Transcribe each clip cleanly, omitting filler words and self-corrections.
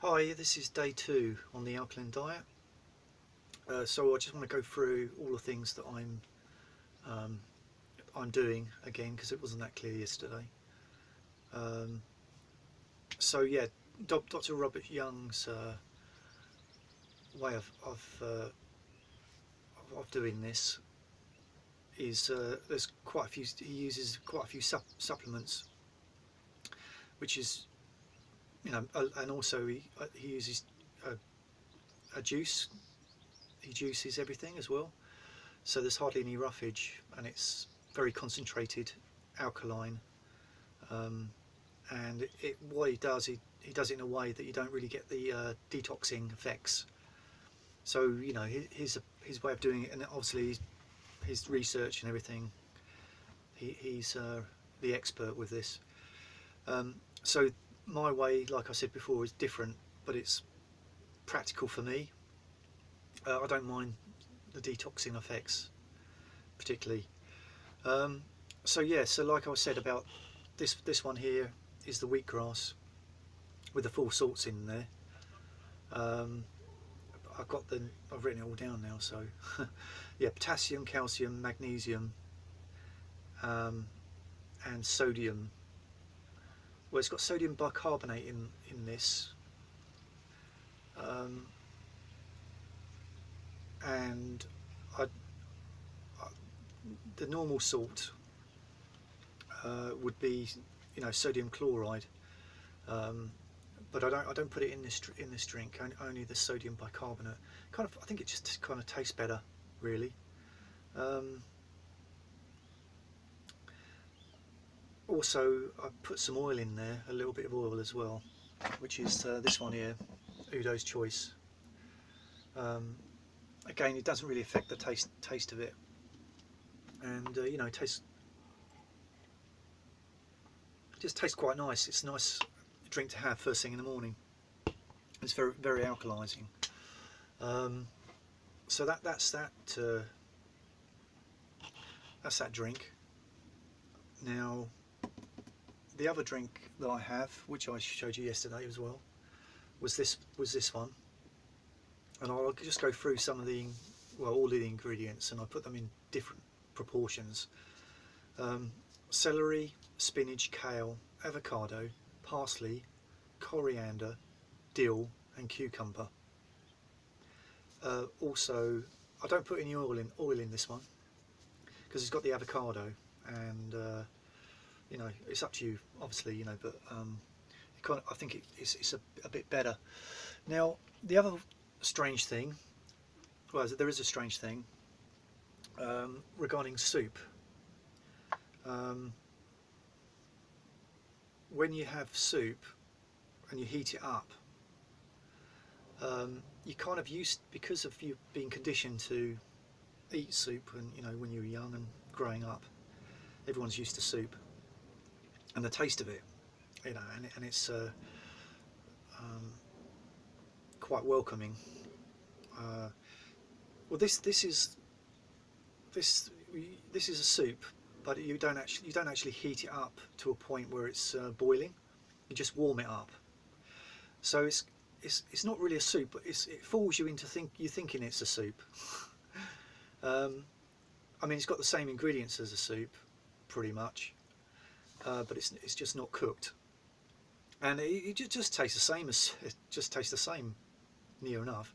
Hi, this is day 2 on the alkaline diet. So I just want to go through all the things that I'm doing again because it wasn't that clear yesterday. Um, so yeah, Dr. Robert Young's way of doing this is there's quite a few. He uses quite a few supplements, which is and also he uses a juice. He juices everything as well. So there's hardly any roughage, and it's very concentrated alkaline. And what he does, he does it in a way that you don't really get the detoxing effects. So his way of doing it, and obviously his research and everything, he's the expert with this. So my way, like I said before, is different, but it's practical for me. I don't mind the detoxing effects particularly. So yeah, so like I said about this one here is the wheatgrass with the full salts in there. I've written it all down now. So yeah, potassium, calcium, magnesium, and sodium. Well, it's got sodium bicarbonate in this, and the normal salt would be sodium chloride, but I don't put it in this drink. Only the sodium bicarbonate. I think it just kind of tastes better, really. Also, I put some oil in there, a little bit of oil as well, which is this one here, Udo's Choice. Again, it doesn't really affect the taste of it, and it just tastes quite nice. It's a nice drink to have first thing in the morning. It's very, very alkalizing. So that's that drink. Now, the other drink that I have, which I showed you yesterday as well, was this one. And I'll just go through all the ingredients, and I put them in different proportions. Celery, spinach, kale, avocado, parsley, coriander, dill and cucumber. Also, I don't put any oil in this one because it's got the avocado, and it's up to you, obviously, but I think it's a bit better. Now, the other strange thing, well, there is a strange thing regarding soup. When you have soup and you heat it up, you kind of because of you being conditioned to eat soup, and when you were young and growing up, everyone's used to soup and the taste of it, and it's quite welcoming. Well, this is a soup, but you don't actually heat it up to a point where it's boiling. You just warm it up. So it's not really a soup, but it fools you into thinking it's a soup. I mean, it's got the same ingredients as a soup, pretty much, but it's just not cooked, and it just tastes the same, near enough.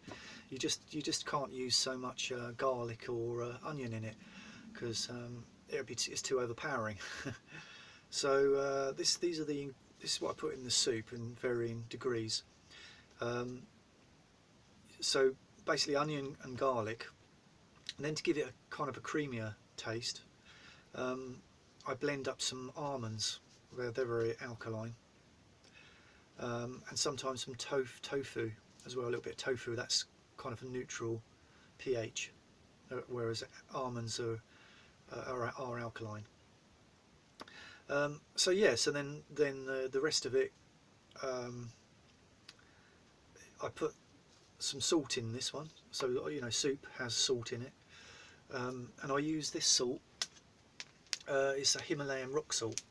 You just can't use so much garlic or onion in it because it's too overpowering. So this is what I put in the soup in varying degrees. So basically onion and garlic, and then to give it a kind of a creamier taste, I blend up some almonds. They're very alkaline, and sometimes some tofu as well. A little bit of tofu. That's kind of a neutral pH, whereas almonds are alkaline. So yeah, so then the rest of it, I put some salt in this one. So soup has salt in it, and I use this salt. It's a Himalayan rock salt,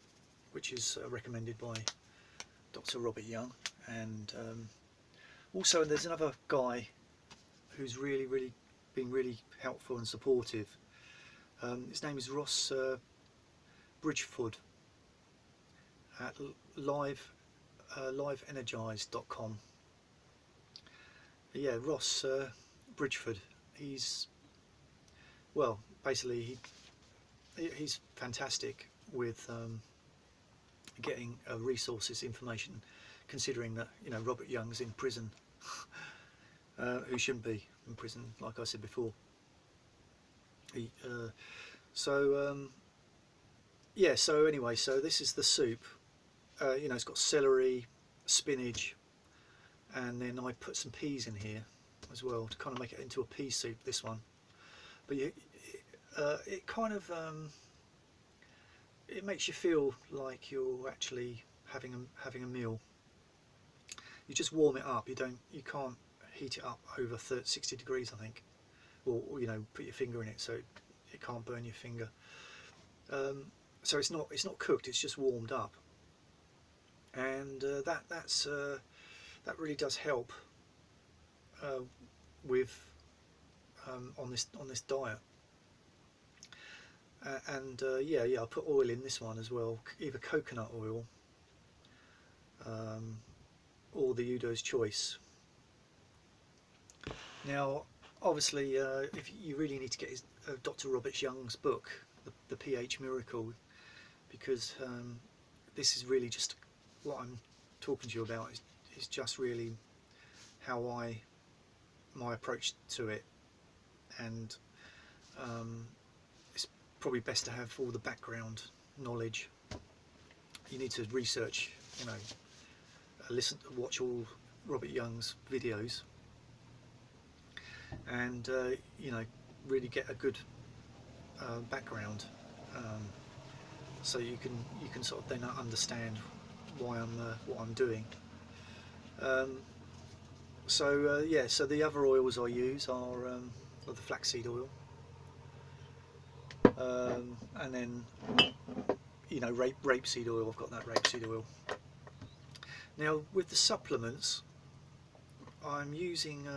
which is recommended by Dr. Robert Young, and Also, there's another guy who's really been really helpful and supportive. His name is Ross Bridgeford at liveenergized.com. Yeah, Ross Bridgeford. He's, well, basically he's fantastic with getting resources, information, considering that, you know, Robert Young's in prison, who shouldn't be in prison, like I said before. Yeah, so anyway, so this is the soup. You know, it's got celery, spinach, and then I put some peas in here as well to kind of make it into a pea soup, this one. But it kind of it makes you feel like you're actually having a meal. You just warm it up. You can't heat it up over 60 degrees, I think, or you know, put your finger in it so it can't burn your finger. So it's not cooked. It's just warmed up, and that really does help with on this diet. Yeah, I put oil in this one as well, either coconut oil or the Udo's Choice. Now, obviously, if you really need to get Dr. Robert Young's book, the pH Miracle, because this is really just what I'm talking to you about is just really how my approach to it, and it's probably best to have all the background knowledge. You need to research, you know, watch all Robert Young's videos, and you know, really get a good background, so you can sort of then understand why what I'm doing. Yeah, so the other oils I use are the flaxseed oil, and then, you know, rapeseed oil. I've got that rapeseed oil. Now with the supplements, I'm using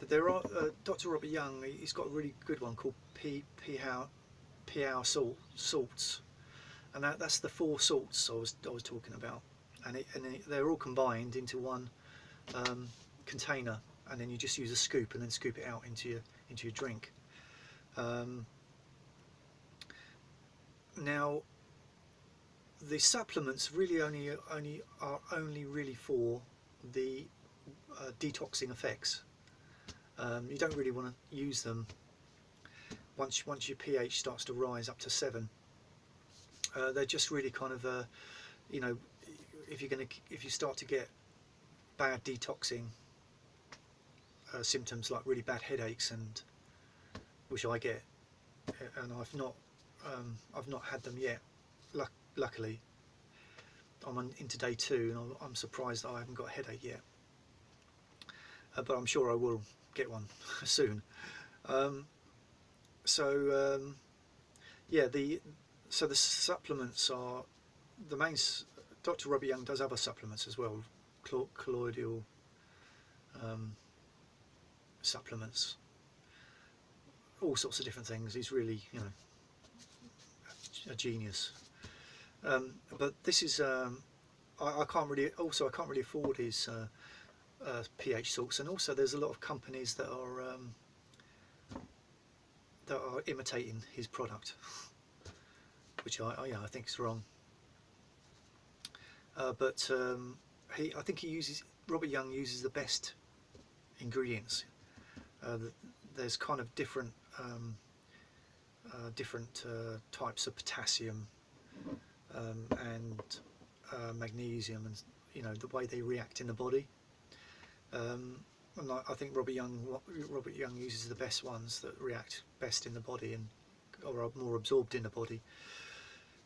there are Dr. Robert Young. He's got a really good one called P-Hour salts, and that's the 4 salts I was talking about, and they're all combined into one container, and then you just use a scoop and then scoop it out into your drink. Now the supplements really are only really for the detoxing effects. You don't really want to use them once your pH starts to rise up to 7. They're just really kind of you know, if you start to get bad detoxing symptoms, like really bad headaches, and which I get, and I've not had them yet. Luckily, I'm into day 2, and I'm surprised that I haven't got a headache yet. But I'm sure I will get one soon. Yeah, so the supplements are the main. Dr. Robert Young does other supplements as well, colloidal supplements, all sorts of different things. He's really, you know, a genius. But this is I can't really afford his pH salts, and also there's a lot of companies that are imitating his product, which I think is wrong. But I think Robert Young uses the best ingredients. There's kind of different types of potassium and magnesium, and you know, the way they react in the body. And I think Robert Young uses the best ones that react best in the body and are more absorbed in the body.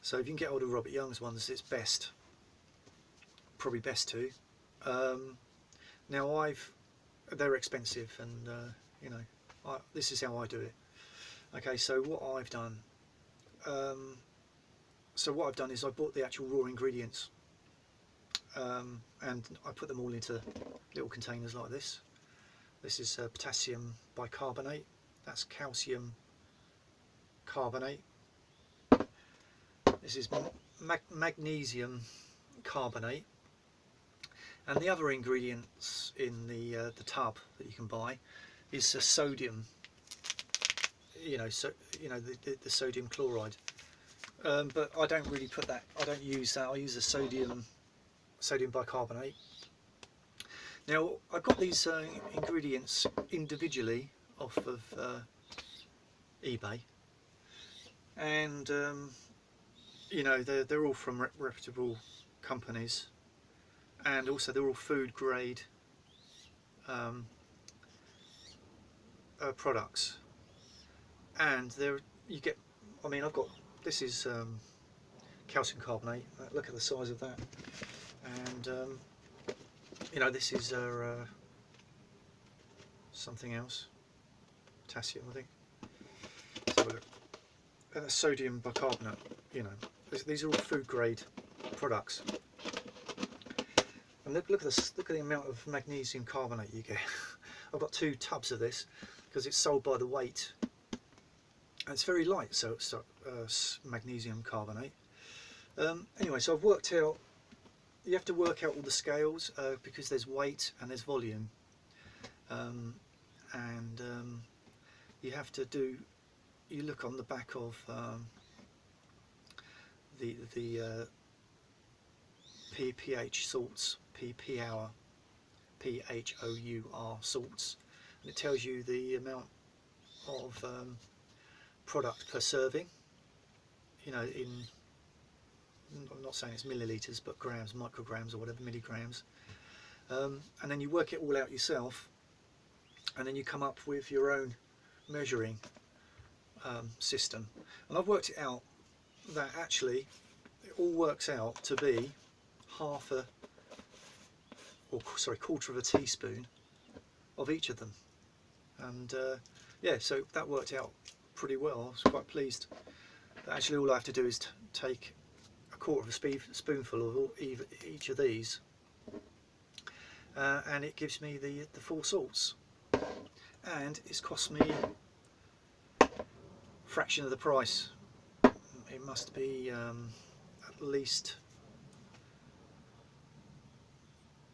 So if you can get hold of Robert Young's ones, it's probably best to. Now they're expensive, and you know, this is how I do it. Okay, so what I've done is I bought the actual raw ingredients, and I put them all into little containers like this. This is potassium bicarbonate, that's calcium carbonate. This is magnesium carbonate, and the other ingredients in the tub that you can buy is sodium. The sodium chloride. But I don't really put that. I don't use that. I use the sodium bicarbonate. Now I got these ingredients individually off of eBay, and they're all from reputable companies, and also they're all food grade products. And you get. I mean, I've got. This is calcium carbonate. Look at the size of that, and this is something else. Potassium, I think. Let's have a look. And that's sodium bicarbonate. These are all food grade products. And look at the amount of magnesium carbonate you get. I've got 2 tubs of this because it's sold by the weight. And it's very light, so it's magnesium carbonate. Anyway, so I've worked out. You have to work out all the scales because there's weight and there's volume, and you have to do. You look on the back of the pH salts, PHOUR salts, and it tells you the amount of product per serving. I'm not saying it's millilitres, but grams, micrograms, or whatever, milligrams. And then you work it all out yourself, and then you come up with your own measuring system. And I've worked it out that actually it all works out to be quarter of a teaspoon of each of them. And yeah, so that worked out pretty well. I was quite pleased that actually all I have to do is take a quarter of a spoonful of each of these, and it gives me the 4 salts, and it's cost me a fraction of the price. It must be at least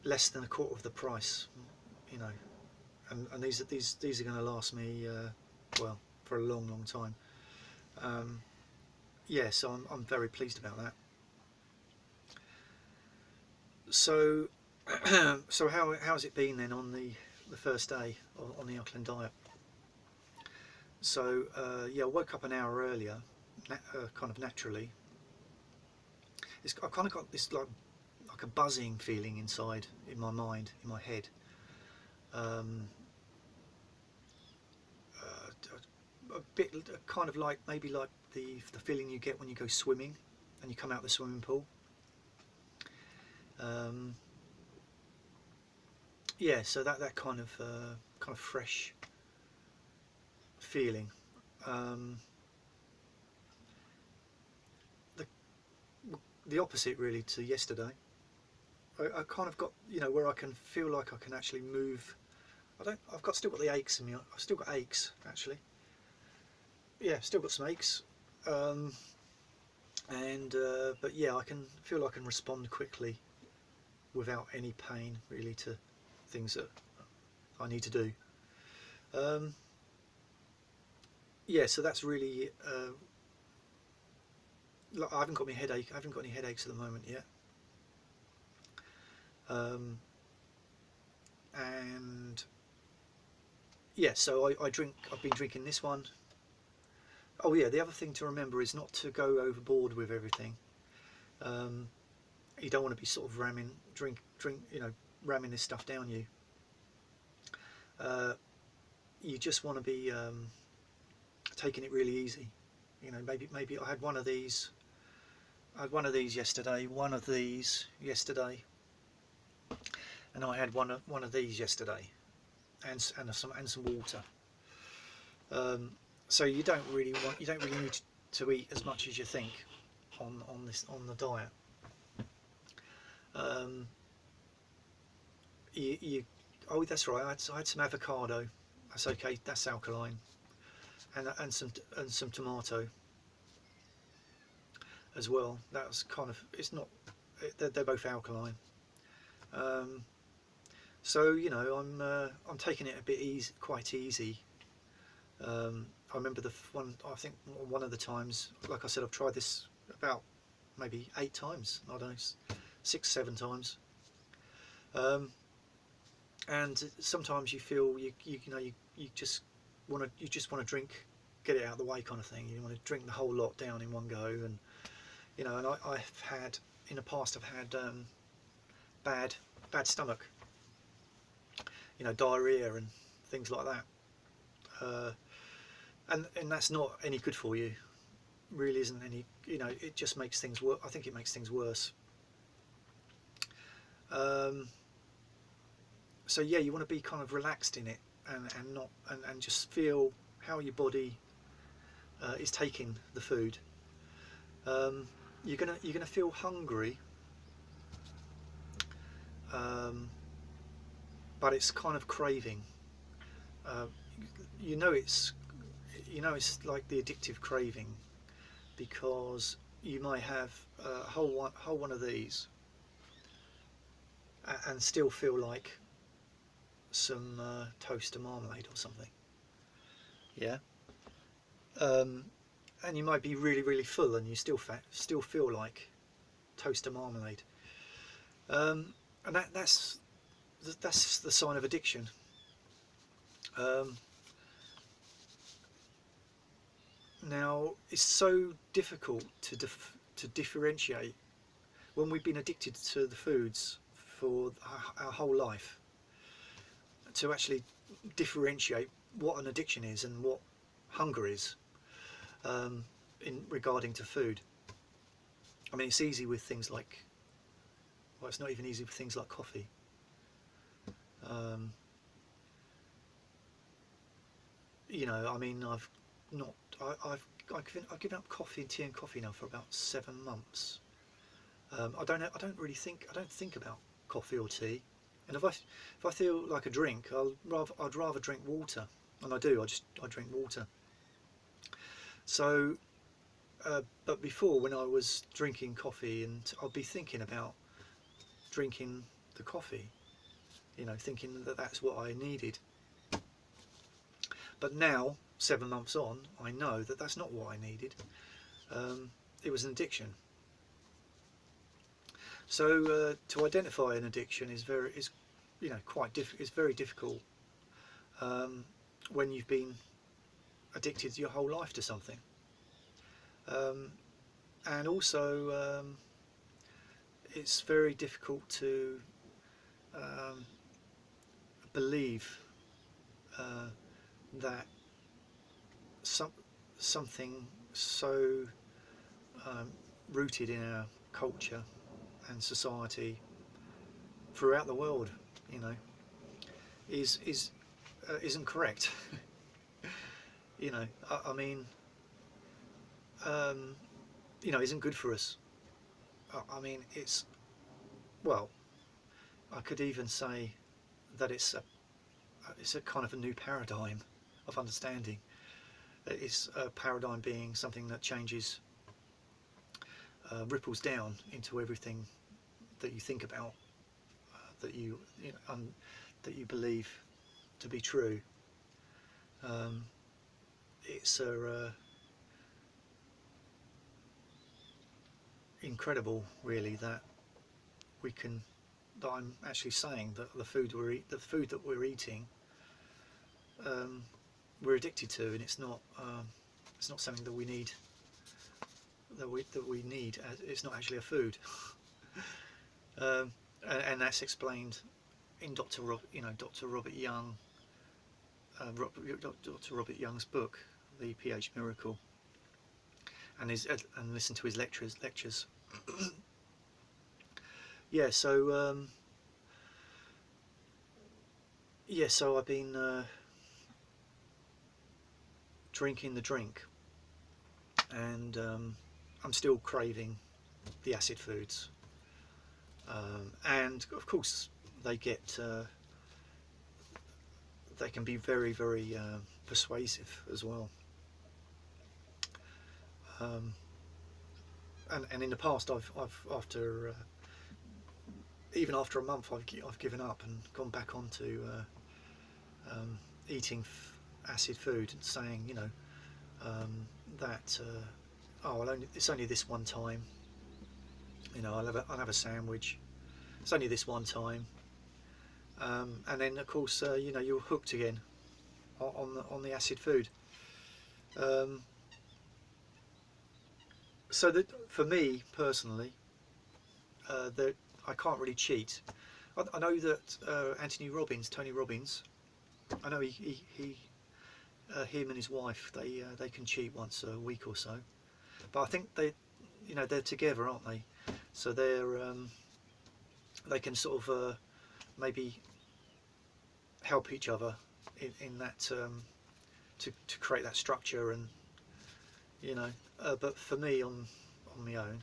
less than a quarter of the price, and these are going to last me well, for a long time. Yeah, so I'm very pleased about that. So so how's it been then on the first day on the Alkaline diet? So yeah, I woke up an hour earlier, kind of naturally. I've kind of got this like a buzzing feeling inside, in my mind, in my head. A bit kind of like maybe like the feeling you get when you go swimming and you come out of the swimming pool. Yeah, so that kind of fresh feeling. The opposite really to yesterday. I kind of got, where I can feel like I can actually move. I've still got the aches in me. I've still got aches actually. Yeah, still got some aches. But yeah, I can feel I can respond quickly without any pain really to things that I need to do. Yeah, so that's really. I haven't got my headache. I haven't got any headaches at the moment yet. And yeah, so I've been drinking this one. Oh yeah, the other thing to remember is not to go overboard with everything. You don't want to be sort of ramming this stuff down you. You just want to be taking it really easy. Maybe I had one of these. I had one of these yesterday. One of these yesterday. And I had one of these yesterday, and some water. So you don't really need to eat as much as you think on the diet. Um, you oh, that's right. I had some avocado. That's okay. That's alkaline, and some tomato as well. That's kind of, it's not. They're both alkaline. Um, so you know, I'm taking it a bit easy, quite easy. I remember one. I think one of the times, like I said, I've tried this about maybe 8 times. I don't know, 6, 7 times. And sometimes you feel you just want to drink, get it out of the way kind of thing. You want to drink the whole lot down in one go, and and I've had in the past, I've had bad stomach, diarrhea and things like that, and that's not any good for you. Really isn't any. It just makes things worse. I think it makes things worse. So yeah, you want to be kind of relaxed in it, and not and just feel how your body is taking the food. You're gonna feel hungry, but it's kind of craving. Uh, it's it's like the addictive craving, because you might have a whole one of these and still feel like some toast and marmalade or something. Yeah. And you might be really, really full, and you still feel like toast and marmalade. And that's the sign of addiction. Now, it's so difficult to differentiate when we've been addicted to the foods for our whole life, to actually differentiate what an addiction is and what hunger is, in regarding to food. I mean, it's easy with things like, well, it's not even easy with things like coffee. I mean, I've given up coffee, tea and coffee now for about 7 months. I don't really think about coffee or tea, and if I feel like a drink, I'd rather drink water, and I do. I drink water. So, but before, when I was drinking coffee, and I'd be thinking about drinking the coffee, thinking that that's what I needed. But now, 7 months on, I know that that's not what I needed. It was an addiction. So to identify an addiction is very difficult when you've been addicted your whole life to something, and also it's very difficult to believe that something so rooted in our culture and society throughout the world, isn't correct. I mean, isn't good for us. I mean, well, I could even say that it's a kind of a new paradigm of understanding. It's a paradigm being something that changes, ripples down into everything that you think about, that that you believe to be true. It's incredible, really, that I'm actually saying that the food that we're eating, we're addicted to, and it's not something that we need. That we need. It's not actually a food, and that's explained in Dr. Robert Young, Dr. Robert Young's book, The pH Miracle, and listen to his lectures. Yeah. So so I've been drinking the drink, and I'm still craving the acid foods. And of course they get they can be very, very persuasive as well. Um, and in the past, I've after even after a month, I've given up and gone back onto eating acid food and saying, you know, that oh, it's only this one time. You know, I'll have a sandwich. It's only this one time, and then of course, you know, you're hooked again on the acid food. Um, so that for me personally, that I can't really cheat. I know that Tony Robbins, I know him and his wife, they can cheat once a week or so, but I think you know, they're together, aren't they? So they can sort of maybe help each other in that to create that structure, and you know. But for me, on my own,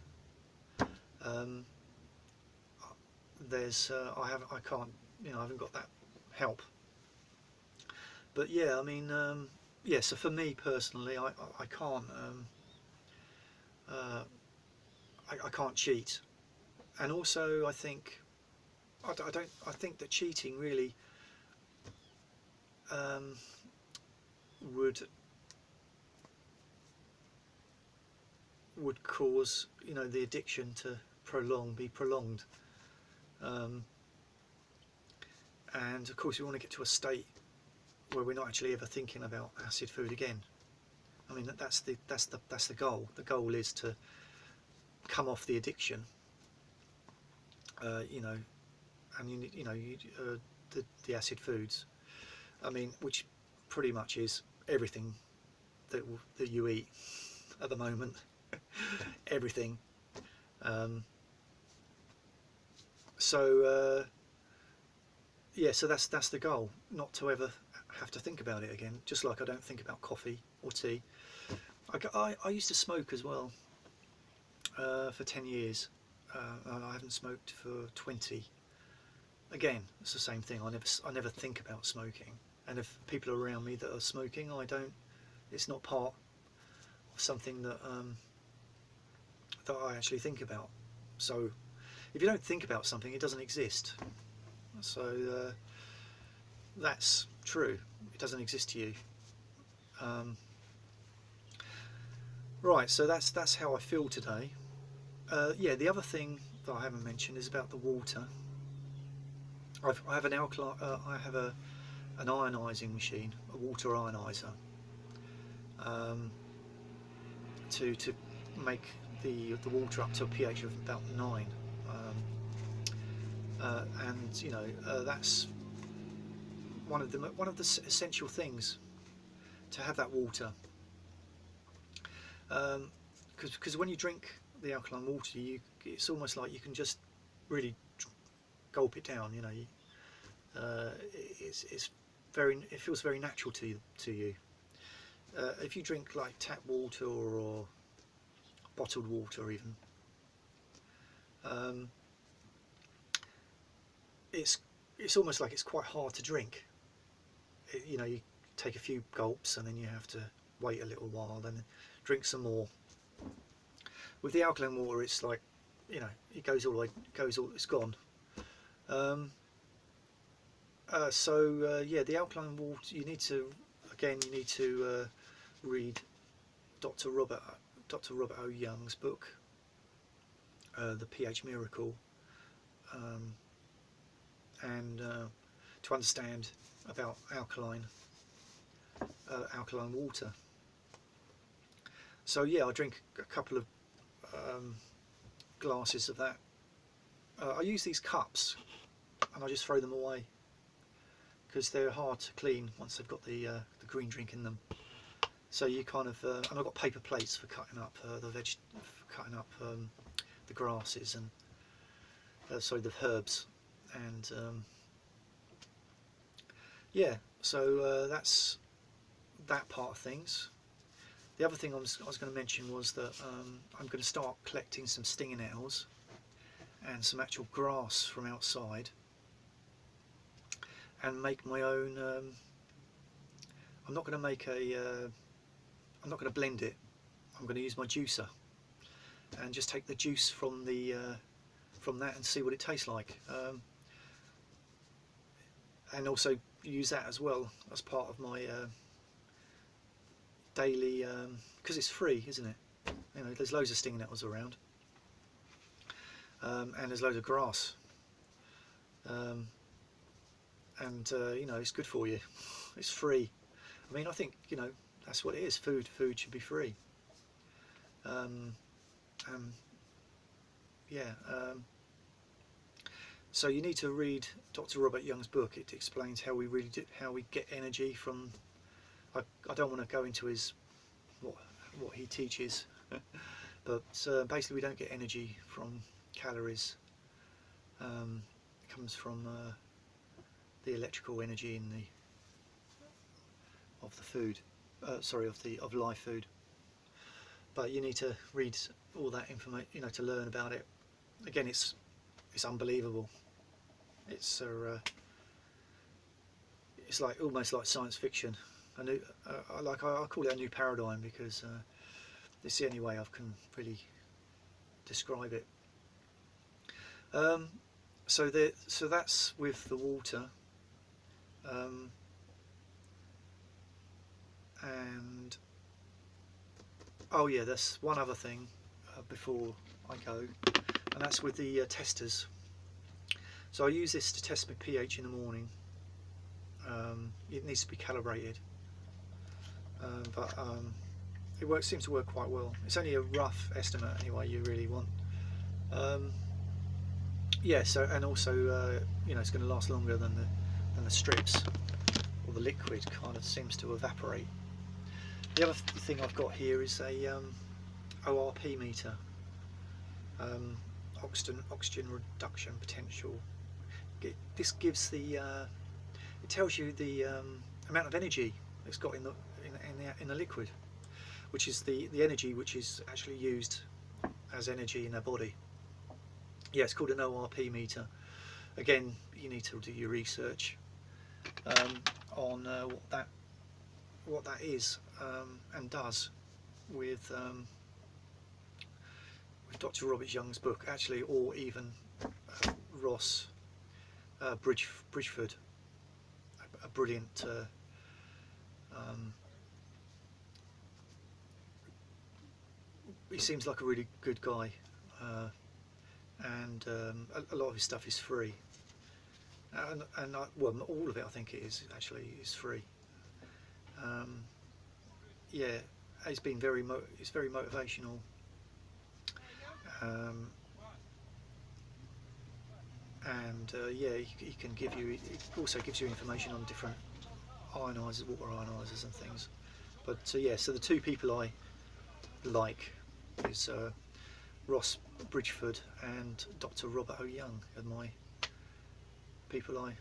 um, there's I can't, you know, I haven't got that help. But yeah, I mean, yeah. So for me personally, I can't uh, I can't cheat, and also I think I think that cheating really um, would cause, you know, the addiction to be prolonged, um, and of course we want to get to a state where we're not actually ever thinking about acid food again. I mean, that's the goal. The goal is to come off the addiction, you know, and you know the acid foods. I mean, which pretty much is everything that you eat at the moment. Everything. Um, so yeah, so that's the goal. Not to ever have to think about it again. Just like I don't think about coffee or tea. I used to smoke as well for 10 years. I haven't smoked for 20. Again, it's the same thing. I never think about smoking. And if people are around me that are smoking, I don't. It's not part of something that that I actually think about. So if you don't think about something, it doesn't exist. So that's true. It doesn't exist to you. Right. So that's how I feel today. Yeah. The other thing that I haven't mentioned is about the water. I have an alkaline. I have an ionising machine, a water ioniser, um, to make the water up to a pH of about 9, and you know, that's one of the essential things to have that water, because when you drink the alkaline water, it's almost like you can just really gulp it down. You know, it's it feels very natural to you. If you drink like tap water or bottled water even, it's almost like it's quite hard to drink. You know, you take a few gulps and then you have to wait a little while, then drink some more. With the alkaline water, it's like, you know, it goes all the way, it's gone. Yeah, the alkaline water, you need to read Dr. Robert O. Young's book, The pH Miracle, and to understand about alkaline water. So yeah, I drink a couple of glasses of that. I use these cups and I just throw them away because they're hard to clean once they've got the green drink in them. So you kind of and I've got paper plates for cutting up the grasses and the herbs, and yeah. So that's that part of things. The other thing I was going to mention was that I'm going to start collecting some stinging nettles, and some actual grass from outside, and make my own. I'm not going to make a. I'm not going to blend it. I'm going to use my juicer and just take the juice from that and see what it tastes like, and also use that as well as part of my daily, because it's free, isn't it? You know, there's loads of stinging nettles around, and there's loads of grass, and you know, it's good for you. It's free. I mean, I think, you know, that's what it is. Food should be free. Yeah. So you need to read Dr. Robert Young's book. It explains how we really do, how we get energy from. I don't want to go into his what he teaches, but basically we don't get energy from calories. It comes from the electrical energy in of the food. Sorry, of live food. But you need to read all that information, you know, to learn about it. Again, it's unbelievable. It's like almost like science fiction. A new, I call it a new paradigm, because it's the only way I can really describe it. So that's with the water, and oh yeah, there's one other thing before I go, and that's with the testers. So I use this to test my pH in the morning. It needs to be calibrated, but it seems to work quite well. It's only a rough estimate anyway. You really want, yeah. So, and also, you know, it's going to last longer than the strips, or the liquid kind of seems to evaporate. The other thing I've got here is a ORP meter, oxygen reduction potential. This gives the it tells you the amount of energy it's got in the liquid, which is the energy which is actually used as energy in our body. Yeah, it's called an ORP meter. Again, you need to do your research on what that is and does with Dr. Robert Young's book, actually, or even Ross Bridgeford, a brilliant he seems like a really good guy, and a lot of his stuff is free, and well, not all of it, I think it is actually is free. Yeah, it's been it's very motivational, and yeah, he can give you. It also gives you information on different ionizers, water ionizers, and things. But yeah, so the two people I like is Ross Bridgeford and Dr. Robert O. Young are my people I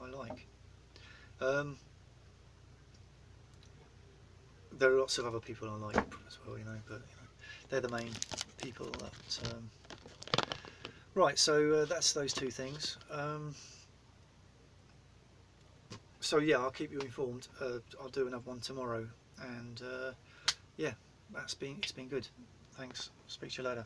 like. There are lots of other people I like as well, you know, but you know, they're the main people that. Right, so that's those two things. So yeah, I'll keep you informed. I'll do another one tomorrow, and yeah, it's been good. Thanks. Speak to you later.